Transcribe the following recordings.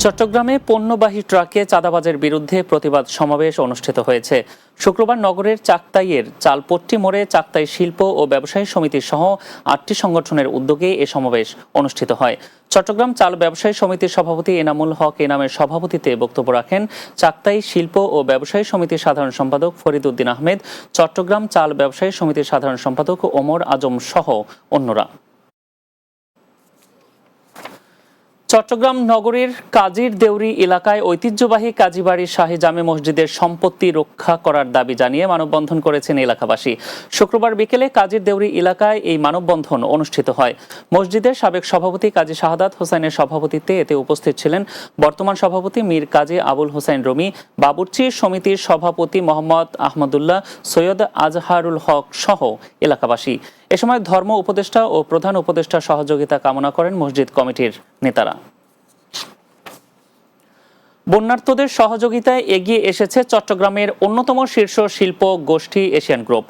চট্টগ্রামে পণ্যবাহী ট্রাকে চাঁদাবাজের বিরুদ্ধে প্রতিবাদ সমাবেশ অনুষ্ঠিত হয়েছে। শুক্রবার নগরের চাকতাইয়ের চালপট্টি মোড়ে চাকতাই শিল্প ও ব্যবসায়ী সমিতি সহ ৮টি সংগঠনের উদ্যোগে এ সমাবেশ অনুষ্ঠিত হয়। চট্টগ্রাম চাল ব্যবসায়ী সমিতির সভাপতি এনামুল হক এনামের সভাপতিত্বে বক্তব্য রাখেন চাকতাই শিল্প ও ব্যবসায়ী সমিতির সাধারণ সম্পাদক ফরিদ উদ্দিন আহমেদ, চট্টগ্রাম চাল ব্যবসায়ী সমিতির সাধারণ সম্পাদক ওমর আজম সহ অন্যরা। চট্টগ্রাম নগরীর কাজীর দেউরি এলাকায় ঐতিহ্যবাহী কাজীবাড়ি শাহী জামে মসজিদের সম্পত্তি রক্ষা করার দাবি জানিয়ে মানববন্ধন করেছেন এলাকাবাসী। শুক্রবার বিকেলে কাজীর দেউরি এলাকায় এই মানববন্ধন অনুষ্ঠিত হয়। মসজিদের সাবেক সভাপতি কাজী শাহাদাত হোসেনের সভাপতিত্বে এতে উপস্থিত ছিলেন বর্তমান সভাপতি মীর কাজী আবুল হোসেন রুমি, বাবুর্চি সমিতির সভাপতি মোহাম্মদ আহমদুল্লাহ, সৈয়দ আজহারুল হক সহ এলাকাবাসী। এ সময় ধর্ম উপদেষ্টা ও প্রধান উপদেষ্টার সহযোগিতা কামনা করেন মসজিদ কমিটির নেতারা। বন্যার্তদের সহযোগিতায় এগিয়ে এসেছে চট্টগ্রামের অন্যতম শীর্ষ শিল্প গোষ্ঠী এশিয়ান গ্রুপ।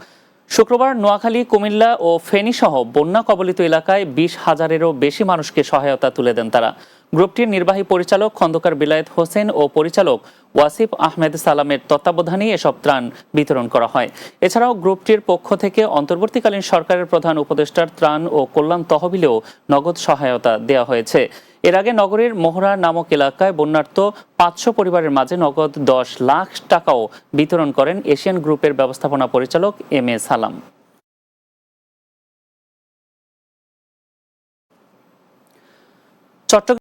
শুক্রবার নোয়াখালী, কুমিল্লা ও ফেনী সহ বন্যা কবলিত এলাকায় ২০,০০০-এরও বেশি মানুষকে সহায়তা তুলে দেন তারা। গ্রুপটির নির্বাহী পরিচালক খন্দকার বিলায়েত হোসেন ও পরিচালক ওয়াসিফ আহমেদ সালামের তত্ত্বাবধানেই এসব ত্রাণ বিতরণ করা হয়। এছাড়াও গ্রুপটির পক্ষ থেকে অন্তর্বর্তীকালীন সরকারের প্রধান উপদেষ্টার ত্রাণ ও কল্যাণ তহবিলেও নগদ সহায়তা দেওয়া হয়েছে। এর আগে নগরীর মোহরা নামক এলাকায় বন্যার্ত ৫০০ পরিবারের মাঝে নগদ ১০ লাখ টাকাও বিতরণ করেন এশিয়ান গ্রুপের ব্যবস্থাপনা পরিচালক এম এ সালাম। চট্টগ্রাম